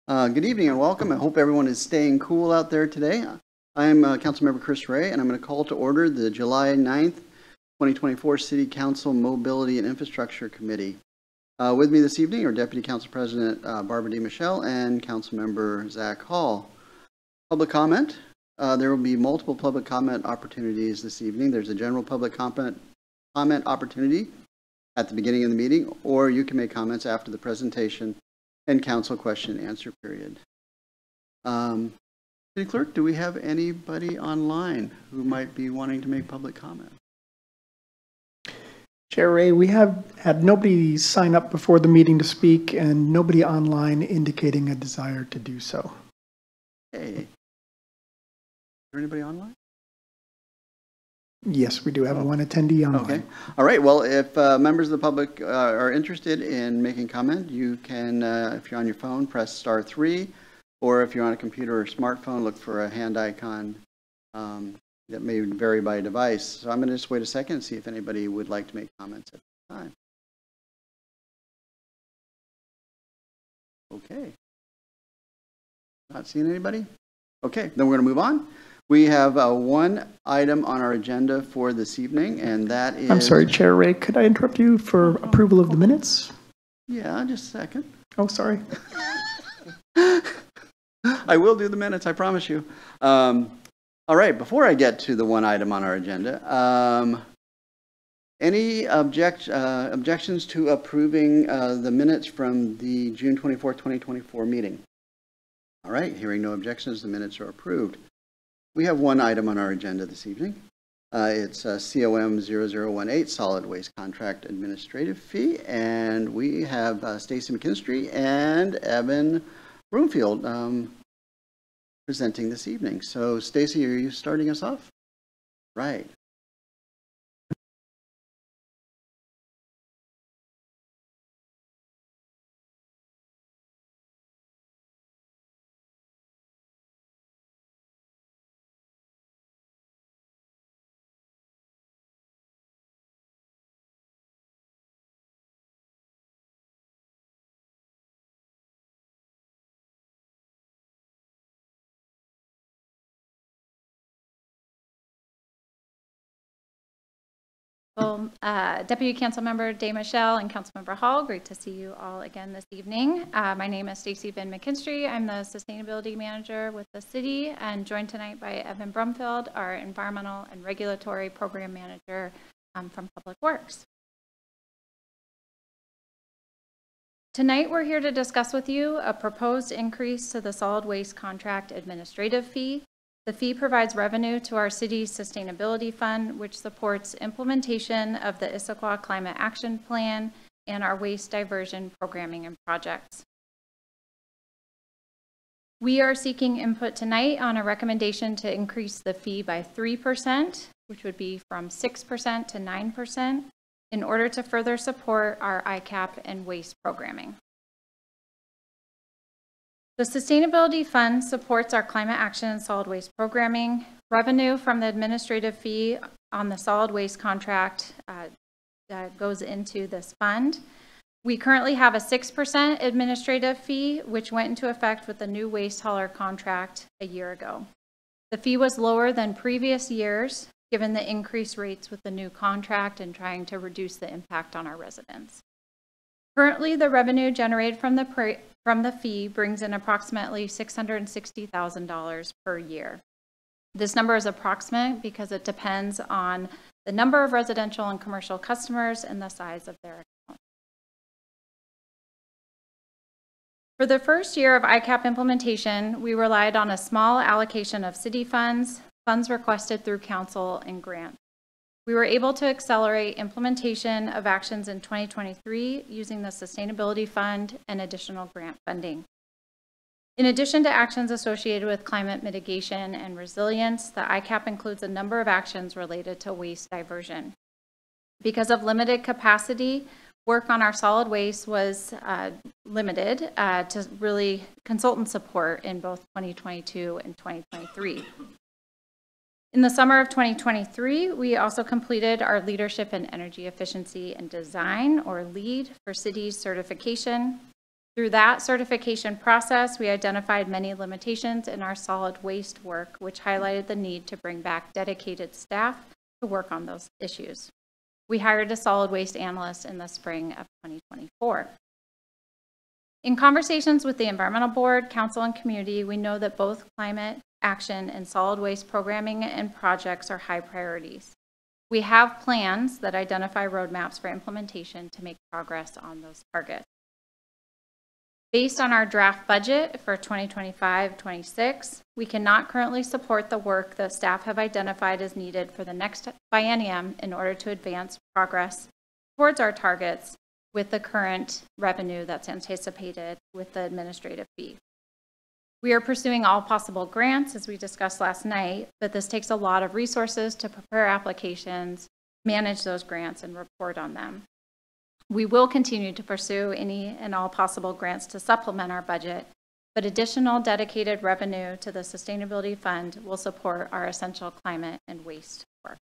Good evening and welcome. I hope everyone is staying cool out there today. I'm Councilmember Chris Ray, and I'm going to call to order the July 9th, 2024 City Council Mobility and Infrastructure Committee. With me this evening are Deputy Council President Barbara DeMichelle and Councilmember Zach Hall. Public comment. There will be multiple public comment opportunities this evening. There's a general public comment opportunity at the beginning of the meeting, or you can make comments after the presentation and council question and answer period. City Clerk, do we have anybody online who might be wanting to make public comment? Chair Ray, we have had nobody sign up before the meeting to speak and nobody online indicating a desire to do so. Hey, is there anybody online? Yes, we do have one attendee online. Okay. All right. Well, if members of the public are interested in making comment, you can, if you're on your phone, press *3, or if you're on a computer or smartphone, look for a hand icon. That may vary by device. So I'm going to just wait a second and see if anybody would like to make comments at the time. Okay. Not seeing anybody? Okay, then we're going to move on. We have one item on our agenda for this evening, and that is... I'm sorry, Chair Ray, could I interrupt you for approval of the minutes? Yeah, just a second. Oh, sorry. I will do the minutes, I promise you. All right, before I get to the one item on our agenda, any objections to approving the minutes from the June 24th, 2024 meeting? All right, hearing no objections, the minutes are approved. We have one item on our agenda this evening. It's COM 0018, Solid Waste Contract Administrative Fee, and we have Stacy McKinstry and Evan Broomfield presenting this evening. So, Stacy, are you starting us off? Right. Well, Deputy Councilmember DeMichelle and Councilmember Hall, great to see you all again this evening. My name is Stacy Van McKinstry. I'm the Sustainability Manager with the city, and joined tonight by Evan Brumfield, our Environmental and Regulatory Program Manager from Public Works. Tonight we're here to discuss with you a proposed increase to the solid waste contract administrative fee. The fee provides revenue to our city's sustainability fund, which supports implementation of the Issaquah Climate Action Plan and our waste diversion programming and projects. We are seeking input tonight on a recommendation to increase the fee by 3%, which would be from 6% to 9%, in order to further support our ICAP and waste programming. The Sustainability Fund supports our climate action and solid waste programming. Revenue from the administrative fee on the solid waste contract goes into this fund. We currently have a 6% administrative fee, which went into effect with the new waste hauler contract a year ago. The fee was lower than previous years, given the increased rates with the new contract and trying to reduce the impact on our residents. Currently, the revenue generated from the fee brings in approximately $660,000 per year. This number is approximate because it depends on the number of residential and commercial customers and the size of their account. For the first year of ICAP implementation, we relied on a small allocation of city funds requested through council and grants. We were able to accelerate implementation of actions in 2023 using the Sustainability Fund and additional grant funding. In addition to actions associated with climate mitigation and resilience, the ICAP includes a number of actions related to waste diversion. Because of limited capacity, work on our solid waste was limited to really consultant support in both 2022 and 2023. In the summer of 2023, we also completed our Leadership in Energy Efficiency and Design, or LEED, for cities certification. Through that certification process, we identified many limitations in our solid waste work, which highlighted the need to bring back dedicated staff to work on those issues. We hired a solid waste analyst in the spring of 2024. In conversations with the Environmental Board, Council, and community, we know that both climate action and solid waste programming and projects are high priorities. We have plans that identify roadmaps for implementation to make progress on those targets. Based on our draft budget for 2025-26, we cannot currently support the work that staff have identified as needed for the next biennium in order to advance progress towards our targets with the current revenue that's anticipated with the administrative fee. We are pursuing all possible grants, as we discussed last night, but this takes a lot of resources to prepare applications, manage those grants, and report on them. We will continue to pursue any and all possible grants to supplement our budget, but additional dedicated revenue to the Sustainability Fund will support our essential climate and waste work.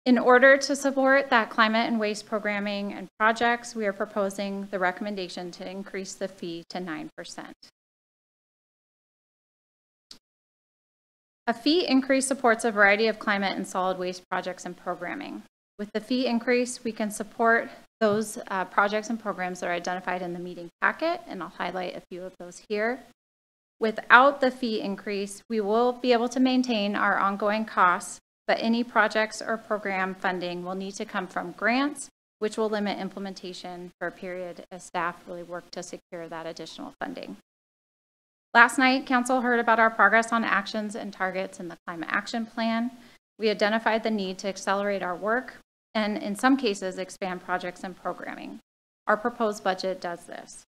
In order to support that climate and waste programming and projects, we are proposing the recommendation to increase the fee to 9%. A fee increase supports a variety of climate and solid waste projects and programming. With the fee increase, we can support those projects and programs that are identified in the meeting packet, and I'll highlight a few of those here. Without the fee increase, we will be able to maintain our ongoing costs, but any projects or program funding will need to come from grants, which will limit implementation for a period as staff really work to secure that additional funding. Last night, Council heard about our progress on actions and targets in the Climate Action Plan. We identified the need to accelerate our work and, in some cases, expand projects and programming. Our proposed budget does this.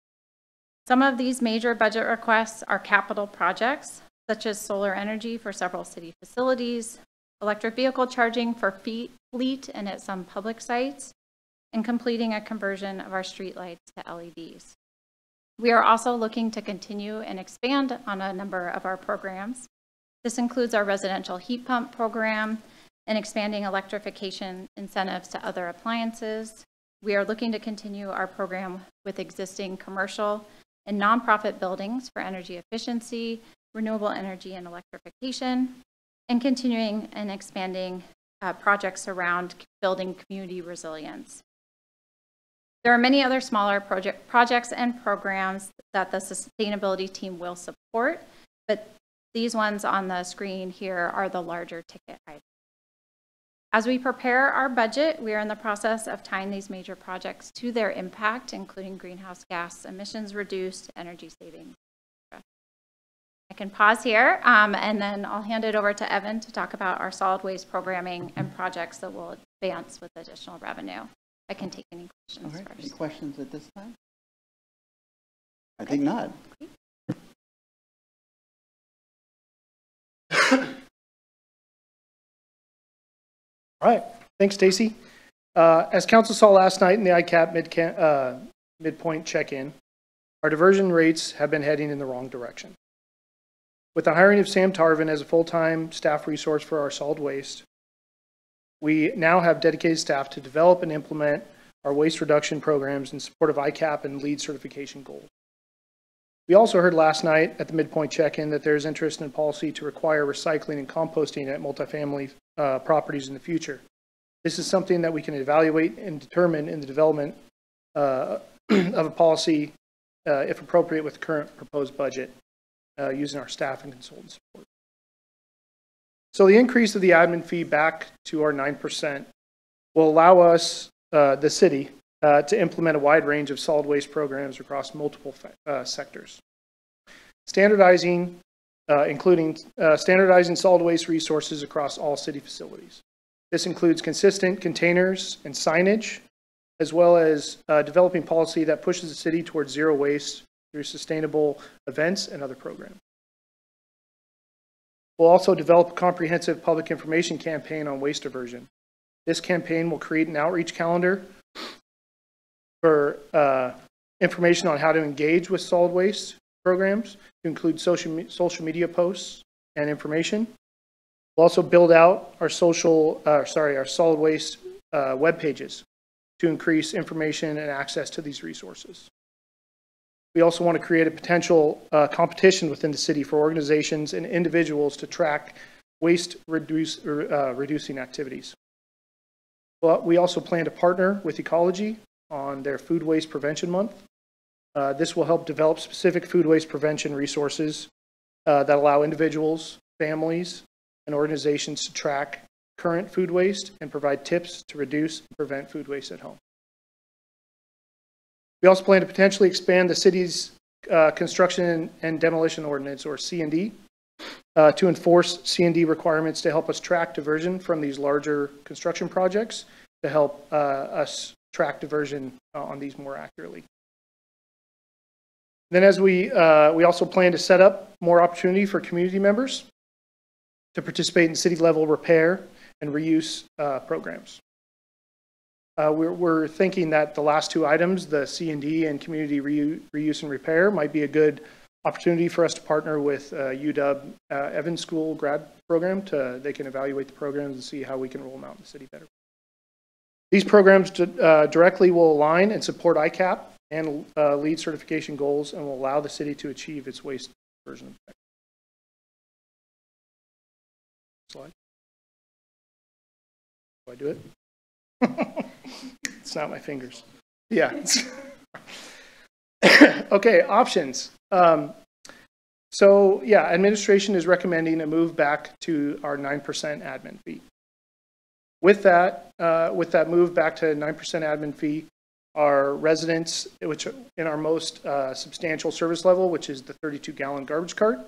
Some of these major budget requests are capital projects, such as solar energy for several city facilities, electric vehicle charging for fleet and at some public sites, and completing a conversion of our streetlights to LEDs. We are also looking to continue and expand on a number of our programs. This includes our residential heat pump program and expanding electrification incentives to other appliances. We are looking to continue our program with existing commercial and nonprofit buildings for energy efficiency, renewable energy, and electrification, and continuing and expanding projects around building community resilience. There are many other smaller projects and programs that the sustainability team will support, but these ones on the screen here are the larger ticket items. As we prepare our budget, we are in the process of tying these major projects to their impact, including greenhouse gas emissions reduced, energy savings. I can pause here, and then I'll hand it over to Evan to talk about our solid waste programming and projects that will advance with additional revenue. I can take any questions first. Any questions at this time? I think not. All right, thanks, Stacy. As Council saw last night in the ICAP midpoint check-in, our diversion rates have been heading in the wrong direction. With the hiring of Sam Tarvin as a full-time staff resource for our solid waste, we now have dedicated staff to develop and implement our waste reduction programs in support of ICAP and LEED certification goals. We also heard last night at the midpoint check-in that there's interest in policy to require recycling and composting at multifamily properties in the future. This is something that we can evaluate and determine in the development of a policy, if appropriate, with the current proposed budget, using our staff and consultant support. So the increase of the admin fee back to our 9% will allow us, the city, to implement a wide range of solid waste programs across multiple sectors. Standardizing, including standardizing solid waste resources across all city facilities. This includes consistent containers and signage, as well as developing policy that pushes the city towards zero waste through sustainable events and other programs. We'll also develop a comprehensive public information campaign on waste diversion. This campaign will create an outreach calendar for information on how to engage with solid waste programs, to include social media posts and information. We'll also build out our solid waste web pages to increase information and access to these resources. We also want to create a potential competition within the city for organizations and individuals to track waste reducing activities. But we also plan to partner with Ecology on their Food Waste Prevention Month. This will help develop specific food waste prevention resources that allow individuals, families, and organizations to track current food waste and provide tips to reduce and prevent food waste at home. We also plan to potentially expand the city's construction and demolition ordinance, or C&D, to enforce C&D requirements to help us track diversion from these larger construction projects, to help us track diversion on these more accurately. Then as we also plan to set up more opportunity for community members to participate in city level repair and reuse programs. We're thinking that the last two items, the C&D and community reuse and repair, might be a good opportunity for us to partner with UW Evans School grad program. They can evaluate the programs and see how we can roll them out in the city better. These programs directly will align and support ICAP and LEED certification goals, and will allow the city to achieve its waste diversion objective. Slide. Do I do it? It's not my fingers. Yeah. Okay, options. So yeah, administration is recommending a move back to our 9% admin fee. With that move back to 9% admin fee, our residents, which in our most substantial service level, which is the 32-gallon garbage cart,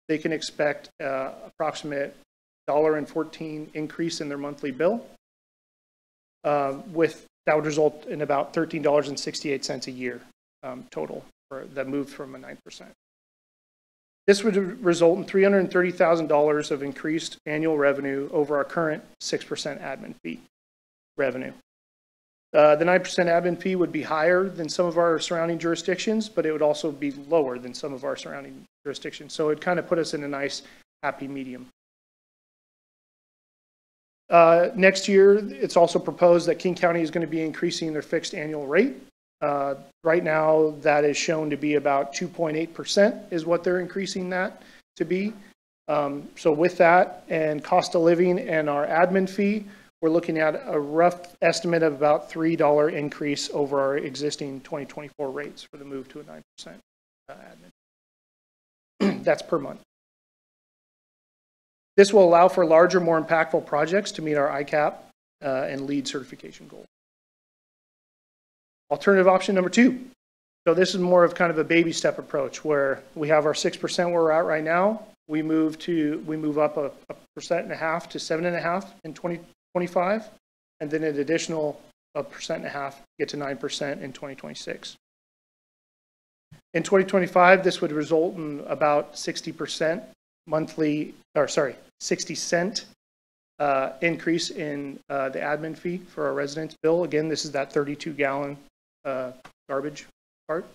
they can expect approximate $1.14 increase in their monthly bill. That would result in about $13.68 a year total for that move from a 9%. This would result in $330,000 of increased annual revenue over our current 6% admin fee revenue. The 9% admin fee would be higher than some of our surrounding jurisdictions, but it would also be lower than some of our surrounding jurisdictions. So it kind of put us in a nice happy medium. Next year, it's also proposed that King County is going to be increasing their fixed annual rate. Right now, that is shown to be about 2.8% is what they're increasing that to be. So with that and cost of living and our admin fee, we're looking at a rough estimate of about $3 increase over our existing 2024 rates for the move to a 9% admin. That's per month. This will allow for larger, more impactful projects to meet our ICAP and LEED certification goal. Alternative option number 2. So this is more of kind of a baby step approach where we have our 6% where we're at right now. We move up a 1.5% to 7.5% in 2025, and then an additional 1.5% get to 9% in 2026. In 2025, this would result in about 60% monthly, or sorry, 60 cent increase in the admin fee for our residents' bill. Again, this is that 32-gallon garbage cart,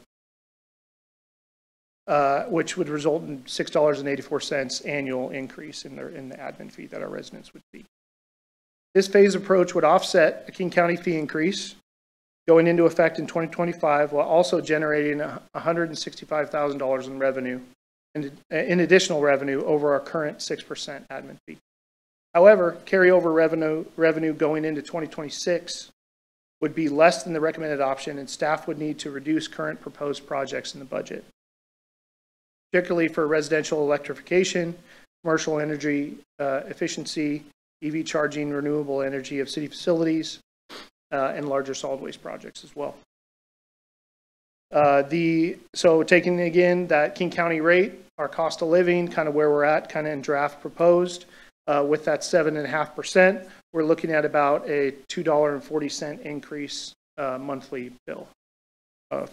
which would result in $6.84 annual increase in the admin fee that our residents would see. This phased approach would offset a King County fee increase going into effect in 2025, while also generating $165,000 in revenue, in additional revenue over our current 6% admin fee. However, carryover revenue going into 2026 would be less than the recommended option, and staff would need to reduce current proposed projects in the budget, particularly for residential electrification, commercial energy efficiency, EV charging, renewable energy of city facilities, and larger solid waste projects as well. So taking again that King County rate, our cost of living, kind of where we're at, kind of in draft proposed, with that 7.5%, we're looking at about a $2.40 increase monthly bill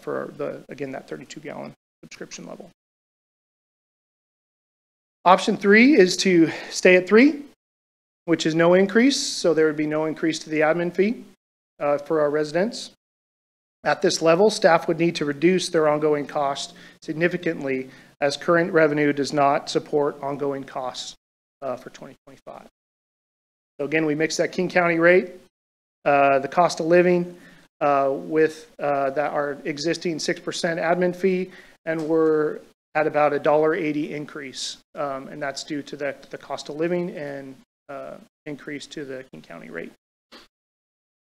for again that 32-gallon subscription level. Option 3 is to stay at 3, which is no increase. So there would be no increase to the admin fee for our residents. At this level, staff would need to reduce their ongoing cost significantly, as current revenue does not support ongoing costs for 2025. So again, we mix that King County rate, the cost of living, with our existing 6% admin fee, and we're at about a $1.80 increase, and that's due to the cost of living and increase to the King County rate.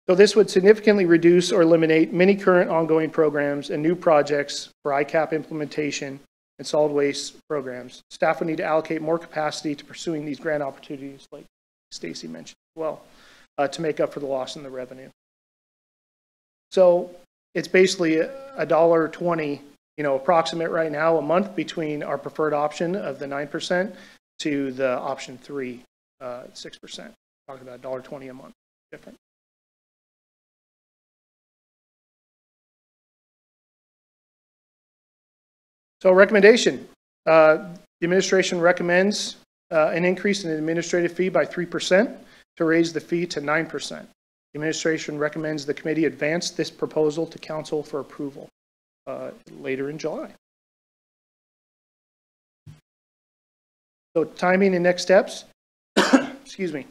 So this would significantly reduce or eliminate many current ongoing programs and new projects for ICAP implementation and solid waste programs. Staff would need to allocate more capacity to pursuing these grant opportunities, like Stacy mentioned as well, to make up for the loss in the revenue. So it's basically $1.20, approximate right now a month between our preferred option of the 9% to the option 3, 6%. Talking about $1.20 a month different. So recommendation, the administration recommends an increase in the administrative fee by 3% to raise the fee to 9%. The administration recommends the committee advance this proposal to council for approval later in July. So timing and next steps, excuse me.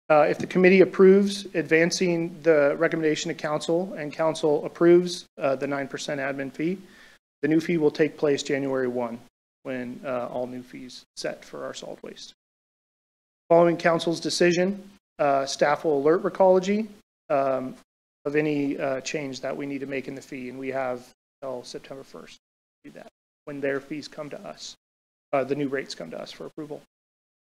If the committee approves advancing the recommendation to council and council approves the 9% admin fee, the new fee will take place January 1 when all new fees set for our solid waste. Following council's decision, staff will alert Recology of any change that we need to make in the fee, and we have until September 1st to do that when their fees come to us, the new rates come to us for approval.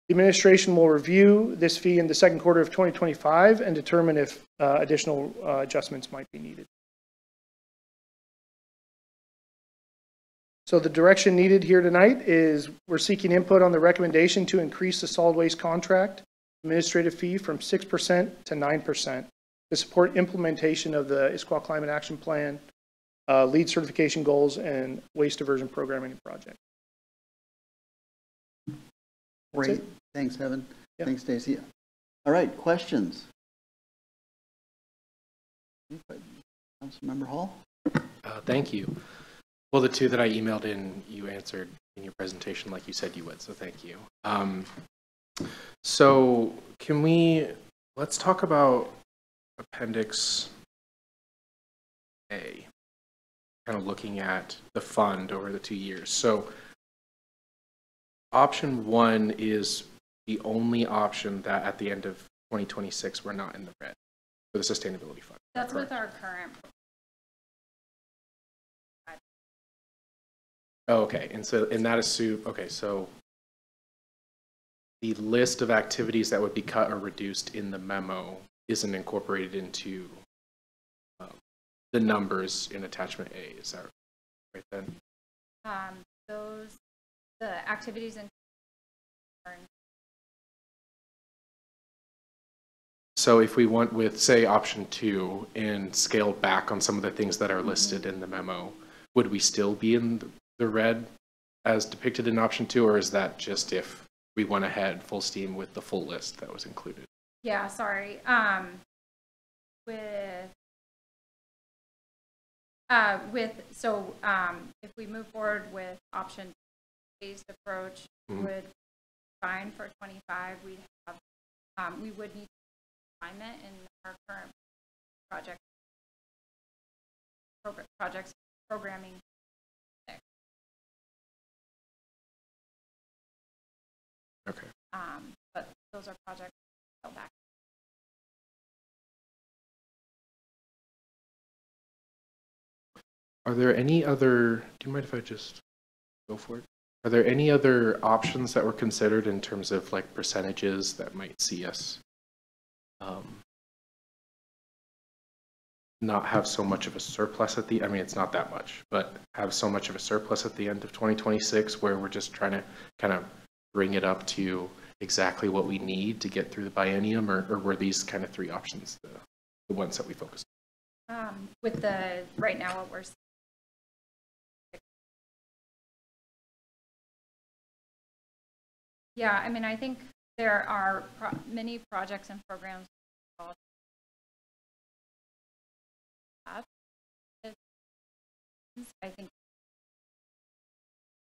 The administration will review this fee in the second quarter of 2025 and determine if additional adjustments might be needed. So the direction needed here tonight is we're seeking input on the recommendation to increase the solid waste contract administrative fee from 6% to 9% to support implementation of the Issaquah Climate Action Plan, LEED certification goals, and waste diversion programming project. Great. Thanks, Evan. Yep. Thanks, Stacy. All right, questions? Councilmember Hall? Thank you. Well, the two that I emailed in, you answered in your presentation like you said you would, so thank you. So let's talk about Appendix A, kind of looking at the fund over the 2 years. So option 1 is the only option that at the end of 2026 we're not in the red for the sustainability fund. That's correct? with our current. Oh, okay, and that assumes, okay, so the list of activities that would be cut or reduced in the memo isn't incorporated into the numbers in attachment A, is that right then? The activities in. So if we went with, say, option 2 and scaled back on some of the things that are listed in the memo, would we still be in the red as depicted in option 2, or is that just if we went ahead full steam with the full list that was included? Yeah, sorry. If we move forward with option phased approach, would fine for 25. We'd have we would need alignment in our current projects programming. Okay. But those are projects held back. Are there any other, do you mind if I just go for it? Are there any other options that were considered in terms of like percentages that might see us not have so much of a surplus at the, I mean, it's not that much, but have so much of a surplus at the end of 2026 where we're just trying to kind of bring it up to exactly what we need to get through the biennium, or were these kind of 3 options the ones that we focused on? With the, right now what we're seeing. Yeah, I mean, I think there are many projects and programs. I think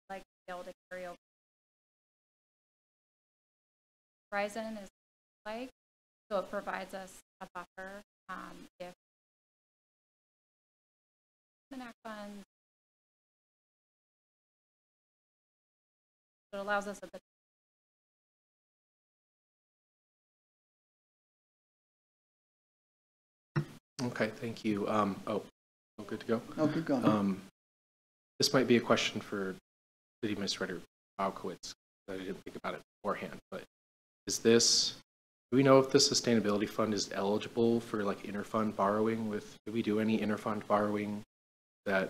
like the able to carry over. Horizon is like, so it provides us a buffer if funds. It allows us a bit. Okay, thank you. Good to go? Oh, keep going. This might be a question for City Administrator Bowkowitz. I didn't think about it beforehand, but do we know if the sustainability fund is eligible for like interfund borrowing do we do any interfund borrowing that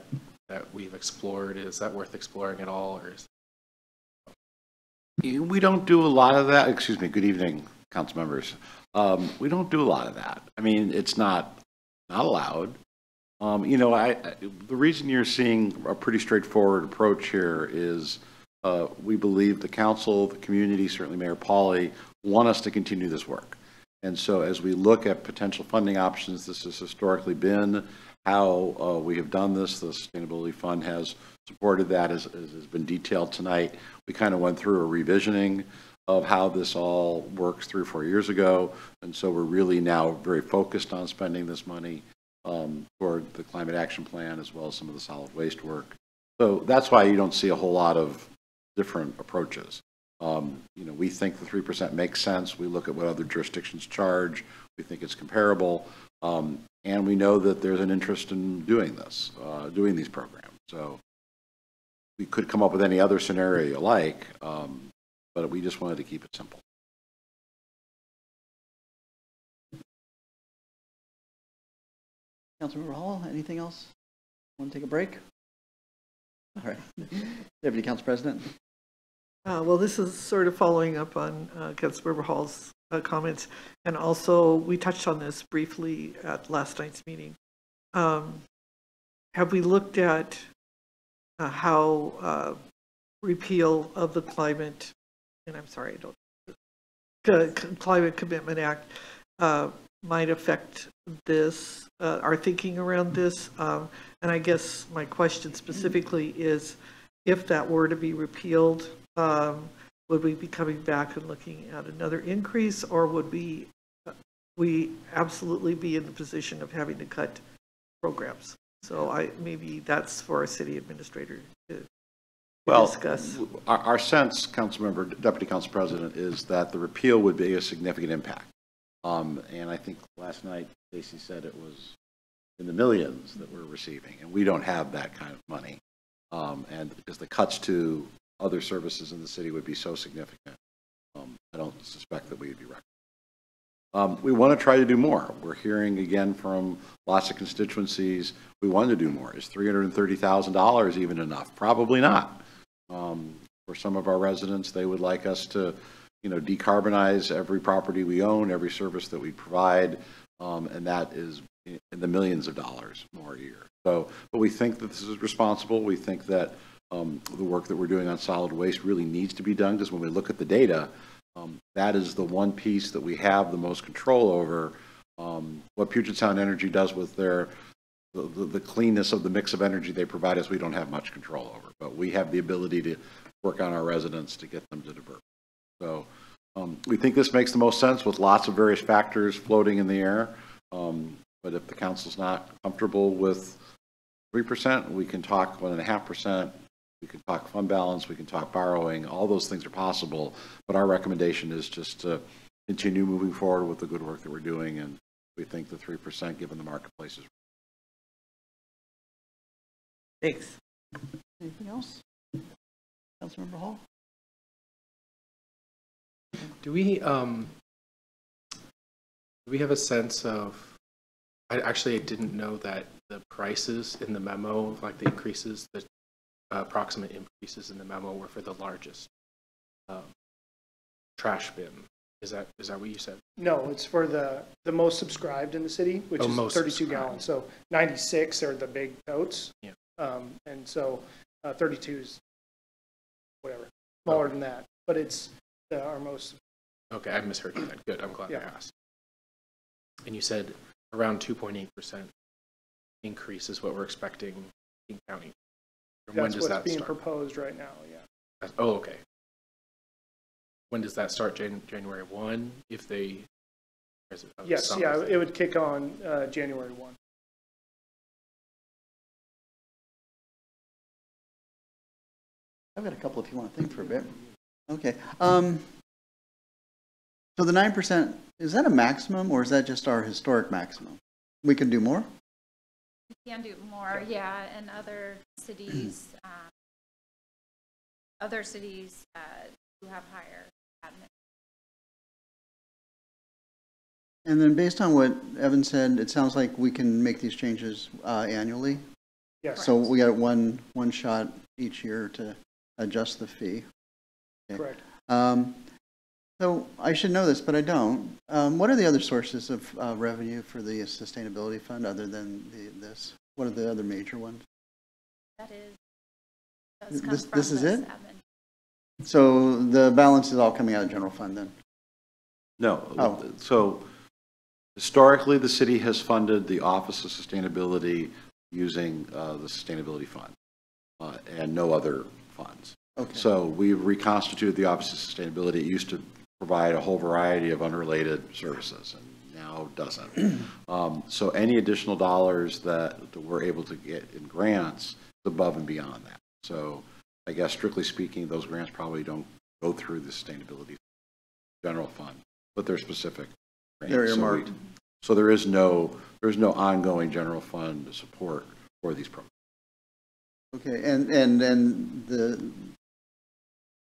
we've explored? Is that worth exploring at all, or is We don't do a lot of that. Excuse me. Good evening, council members. We don't do a lot of that. I mean, it's not allowed. The reason you're seeing a pretty straightforward approach here is we believe the council, the community, certainly Mayor Pauly, want us to continue this work. And so as we look at potential funding options, this has historically been how we have done this. The Sustainability Fund has supported that, as has been detailed tonight. We kind of went through a revisioning of how this all works 3 or 4 years ago. And so we're really now very focused on spending this money toward the climate action plan, as well as some of the solid waste work. So that's why you don't see a whole lot of different approaches. We think the 3% makes sense. We look at what other jurisdictions charge. We think it's comparable. And we know that there's an interest in doing this, doing these programs. So we could come up with any other scenario you like, but we just wanted to keep it simple. Councilmember Hall, anything else? Want to take a break? All right. Deputy Council President. Well, this is sort of following up on Councilmember Hall's comments, and also we touched on this briefly at last night's meeting. Have we looked at how repeal of the climate, and I'm sorry, Climate Commitment Act might affect this, our thinking around this? And I guess my question specifically is, if that were to be repealed, would we be coming back and looking at another increase, or would we absolutely be in the position of having to cut programs? So maybe that's for a city administrator to discuss. Our sense, Deputy Council President, is that the repeal would be a significant impact. And I think last night Stacey said it was in the millions that we're receiving, and we don't have that kind of money. And because the cuts to other services in the city would be so significant, I don't suspect that we would be recommending. We want to try to do more. We're hearing again from lots of constituencies, we want to do more. Is $330,000 even enough? Probably not. For some of our residents, they would like us to, decarbonize every property we own, every service that we provide, and that is in the millions of dollars more a year. So, but we think that this is responsible. We think that the work that we're doing on solid waste really needs to be done, because when we look at the data, that is the one piece that we have the most control over. What Puget Sound Energy does with the cleanness of the mix of energy they provide us, we don't have much control over, but we have the ability to work on our residents to get them to divert. So we think this makes the most sense with lots of various factors floating in the air. But if the council's not comfortable with 3%, we can talk 1.5%. We can talk fund balance. We can talk borrowing. All those things are possible. But our recommendation is just to continue moving forward with the good work that we're doing. And we think the 3%, given the marketplace, is. Thanks. Anything else? Councilmember Hall? Do we have a sense of, I didn't know that the prices in the memo, like the increases, the approximate increases in the memo were for the largest trash bin. Is that what you said? No, it's for the most subscribed in the city, which is 32 subscribed. gallons. So 96 are the big totes. Yeah. And so 32 is whatever, smaller than that. But it's our most. Okay, I misheard you then. Good, I'm glad I Yeah. asked. And you said around 2.8% increase is what we're expecting in county. And when That's does what's that being start? proposed right now, yeah. Oh, okay. When does that start? January 1? If they. Yes, yeah, it would kick on January 1. I've got a couple if you want to think for a bit. Okay. So the 9%, is that a maximum or is that just our historic maximum? We can do more? We can do more, yeah, and other cities, who have higher admin. And then based on what Evan said, it sounds like we can make these changes annually. Yes, So we got one shot each year to adjust the fee. Okay. correct. So I should know this, but I don't. What are the other sources of revenue for the sustainability fund other than this? What are the other major ones? That does come from This is it? admin. So the balance is all coming out of general fund then? No. Oh. So historically, the city has funded the Office of Sustainability using the Sustainability Fund and no other funds. Okay. So we've reconstituted the Office of Sustainability. It used to provide a whole variety of unrelated services, and now doesn't. So any additional dollars that we're able to get in grants is above and beyond that. So I guess strictly speaking, those grants probably don't go through the Sustainability General Fund, but they're specific grants. They're earmarked. So there's no ongoing general fund support for these programs. Okay, and the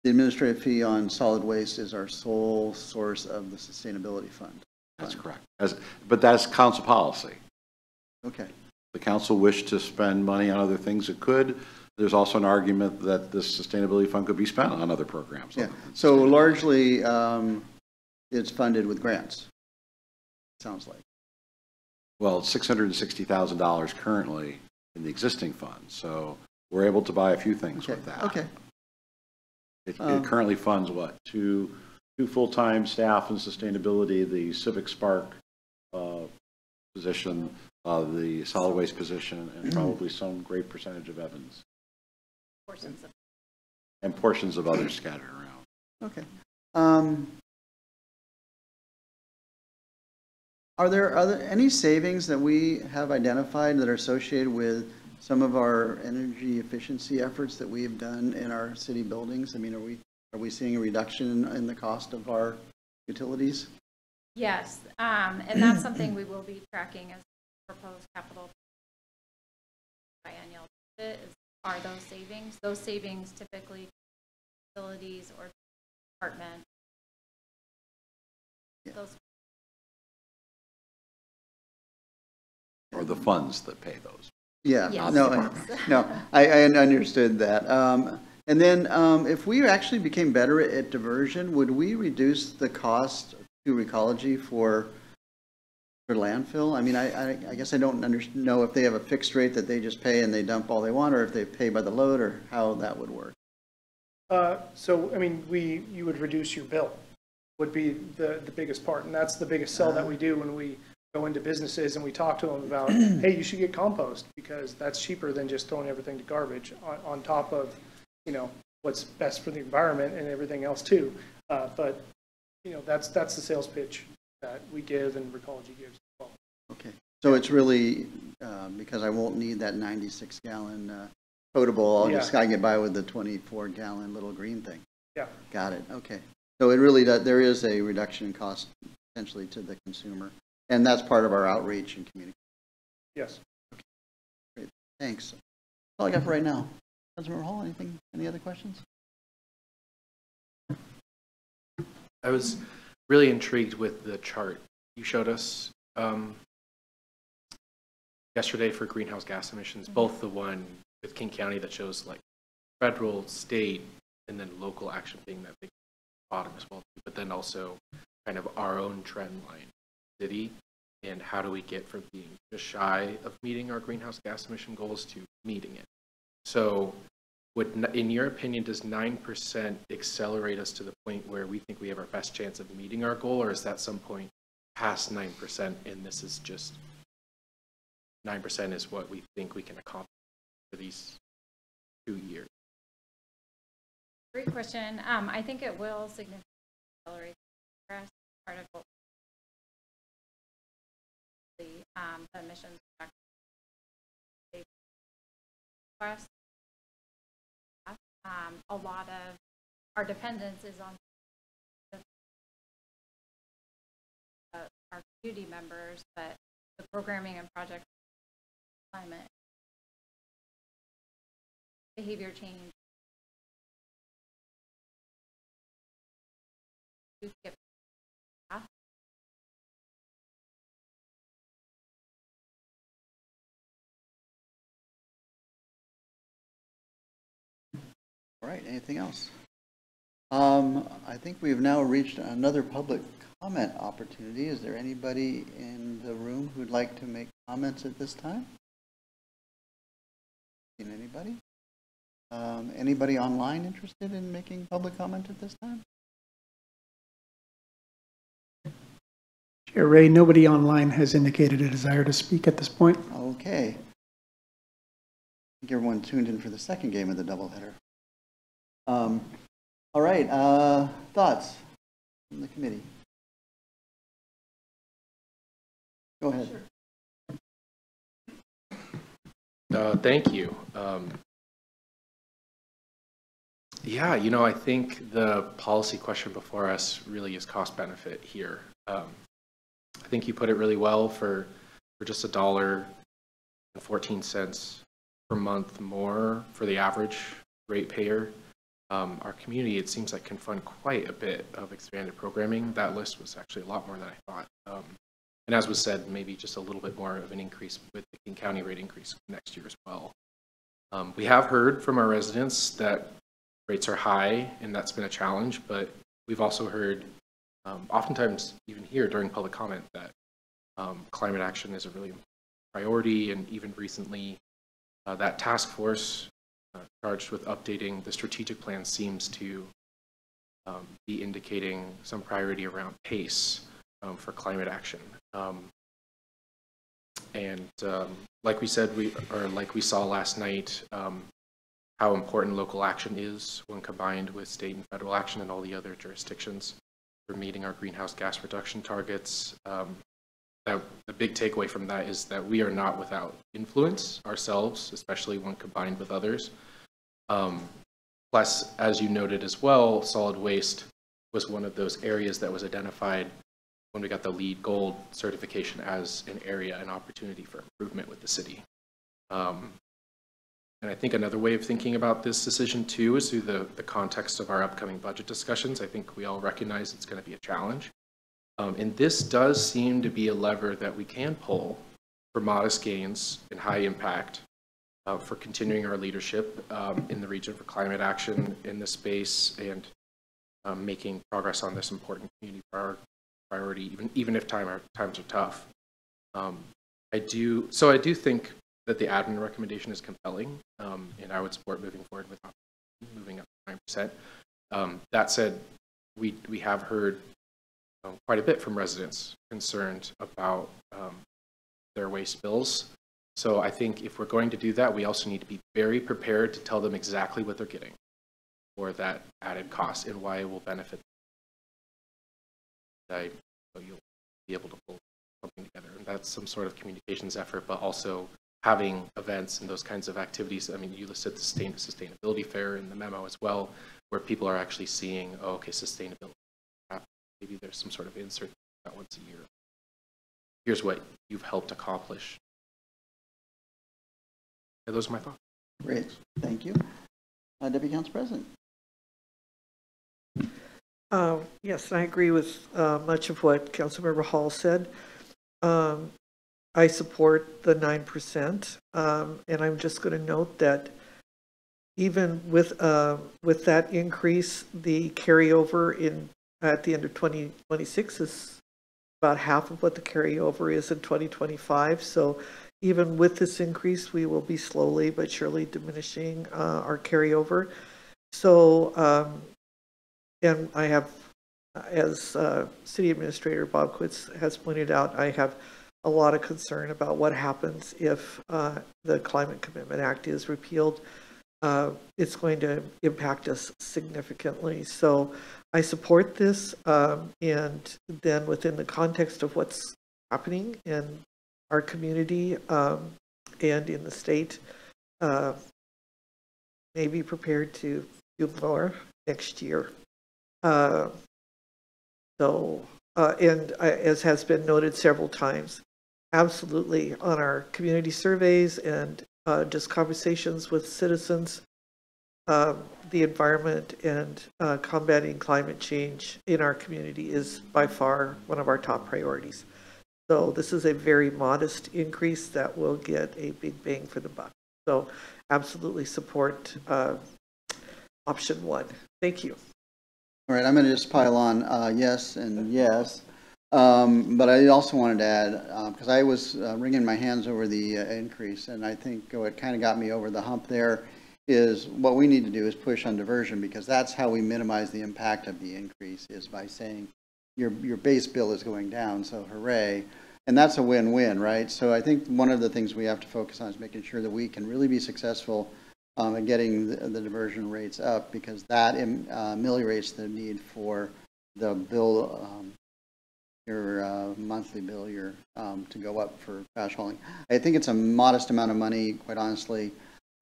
administrative fee on solid waste is our sole source of the sustainability fund. That's correct. But that's council policy. Okay. The council wished to spend money on other things it could. There's also an argument that this sustainability fund could be spent on other programs. Yeah. So largely, it's funded with grants. Sounds like. Well, it's $660,000 currently in the existing fund. So we're able to buy a few things with that. Okay. It currently funds what? Two full-time staff in sustainability, the Civic Spark position, the solid waste position, and probably some great percentage of Evans. Portions of others scattered around. Okay. Are there any savings that we have identified that are associated with some of our energy efficiency efforts that we have done in our city buildings? I mean, are we seeing a reduction in the cost of our utilities? Yes, and that's something we will be tracking as proposed capital biennial budget are those savings. Those savings typically facilities or department. Yeah. Those. Or the funds that pay those. Yeah, Yes. no, I understood that. And then if we actually became better at diversion, would we reduce the cost to Recology for landfill? I mean, I guess I don't know if they have a fixed rate that they just pay and they dump all they want, or if they pay by the load, or how that would work. So, I mean, you would reduce your bill, would be the biggest part, and that's the biggest sell that we do when we go into businesses and we talk to them about, hey, you should get compost because that's cheaper than just throwing everything to garbage on top of, you know, what's best for the environment and everything else too. But, you know, that's the sales pitch that we give and Recology gives as well. Okay, so it's really because I won't need that 96-gallon potable. I can get by with the 24-gallon little green thing. Yeah. Got it. Okay. So it really does, there is a reduction in cost potentially to the consumer. And that's part of our outreach and communication. Yes. Okay. Great. Thanks. That's all I got for right now. Councilmember Hall, any other questions? I was really intrigued with the chart you showed us yesterday for greenhouse gas emissions, both the one with King County that shows like federal, state, and then local action being that big bottom as well, but then also kind of our own trend line city, and how do we get from being just shy of meeting our greenhouse gas emission goals to meeting it. So in your opinion, does 9% accelerate us to the point where we think we have our best chance of meeting our goal, or is that some point past 9% and this is just 9% is what we think we can accomplish for these 2 years? Great question. I think it will significantly accelerate progress. Part of what the emissions reduction A lot of our dependence is on our community members, but the programming and project climate behavior change. All right, anything else? I think we've now reached another public comment opportunity. Is there anybody in the room who'd like to make comments at this time? Anybody? Anybody online interested in making public comment at this time? Chair Ray, nobody online has indicated a desire to speak at this point. Okay. I think everyone tuned in for the second game of the doubleheader. All right, thoughts from the committee? Go ahead. Sure. Thank you. Yeah, you know, I think the policy question before us really is cost benefit here. I think you put it really well for just $1.14 per month more for the average ratepayer. Our community, it seems like, can fund quite a bit of expanded programming. That list was actually a lot more than I thought. And as was said, maybe just a little bit more of an increase with the King County rate increase next year as well. We have heard from our residents that rates are high, and that's been a challenge, but we've also heard, oftentimes even here during public comment, that climate action is a really important priority, and even recently that task force charged with updating the strategic plan seems to be indicating some priority around pace for climate action. Like we said, like we saw last night, how important local action is when combined with state and federal action and all the other jurisdictions for meeting our greenhouse gas reduction targets. The big takeaway from that is that we are not without influence ourselves, especially when combined with others. Plus, as you noted as well, solid waste was one of those areas that was identified when we got the LEED Gold certification as an area, an opportunity for improvement with the city. And I think another way of thinking about this decision too is through the context of our upcoming budget discussions. I think we all recognize it's going to be a challenge. And this does seem to be a lever that we can pull for modest gains and high impact for continuing our leadership in the region for climate action in this space and making progress on this important community priority, even if times are tough. I do think that the admin recommendation is compelling, and I would support moving forward with moving up to 9%. That said, we have heard quite a bit from residents concerned about their waste bills. So I think if we're going to do that, we also need to be very prepared to tell them exactly what they're getting for that added cost and why it will benefit them. So you'll be able to pull something together. And that's some sort of communications effort, but also having events and those kinds of activities. I mean, you listed the sustainability fair in the memo as well, where people are actually seeing, oh, okay, sustainability. Maybe there's some sort of insert that once a year. Here's what you've helped accomplish. And those are my thoughts. Great, thank you. Deputy Council President. Yes, I agree with much of what Councilmember Hall said. I support the 9%, and I'm just going to note that even with that increase, the carryover at the end of 2026 is about half of what the carryover is in 2025. So even with this increase, we will be slowly but surely diminishing our carryover. So, and I have, as City Administrator Bob Quitz has pointed out, I have a lot of concern about what happens if the Climate Commitment Act is repealed. It's going to impact us significantly. So I support this, and then within the context of what's happening in our community and in the state, may be prepared to do more next year. As has been noted several times, absolutely on our community surveys and just conversations with citizens, the environment and combating climate change in our community is by far one of our top priorities. So this is a very modest increase that will get a big bang for the buck. So absolutely support option 1. Thank you. All right, I'm going to just pile on yes and yes. But I also wanted to add, because I was wringing my hands over the increase, and I think what kind of got me over the hump there is what we need to do is push on diversion, because that's how we minimize the impact of the increase, is by saying your base bill is going down, so hooray. And that's a win-win, right? So I think one of the things we have to focus on is making sure that we can really be successful in getting the diversion rates up, because that ameliorates the need for the bill, your monthly bill, to go up for trash hauling. I think it's a modest amount of money, quite honestly.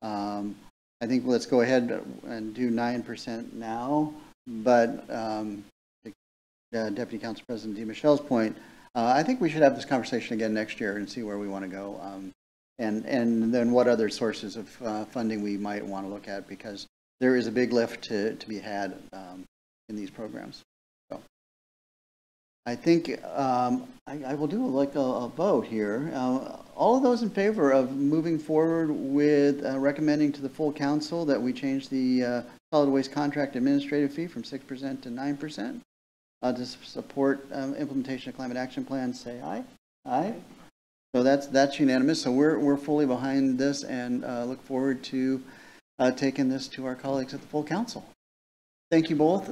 I think let's go ahead and do 9% now, but Deputy Council President DeMichelle's point, I think we should have this conversation again next year and see where we want to go, and then what other sources of funding we might want to look at, because there is a big lift to be had in these programs. So I think I will do like a vote here. All of those in favor of moving forward with recommending to the full council that we change the solid waste contract administrative fee from 6% to 9%. To support implementation of climate action plan, say aye. Aye. So that's unanimous. So we're fully behind this, and look forward to taking this to our colleagues at the full council. Thank you both.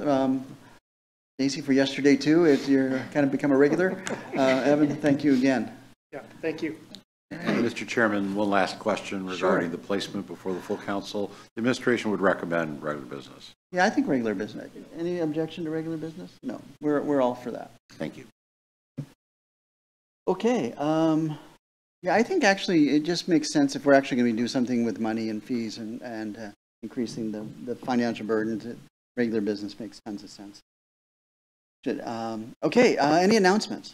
Stacy, for yesterday too. You're kind of become a regular. Evan, thank you again. Yeah, thank you. Mr. Chairman, one last question regarding the placement before the full council. The administration would recommend regular business. Yeah, I think regular business. Any objection to regular business? No, we're all for that. Thank you. Okay. Yeah, I think actually it just makes sense if we're actually going to do something with money and fees and increasing the financial burden to regular business makes tons of sense. Okay. Any announcements?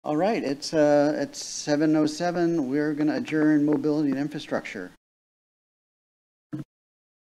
All right. It's 7:07. We're going to adjourn mobility and infrastructure.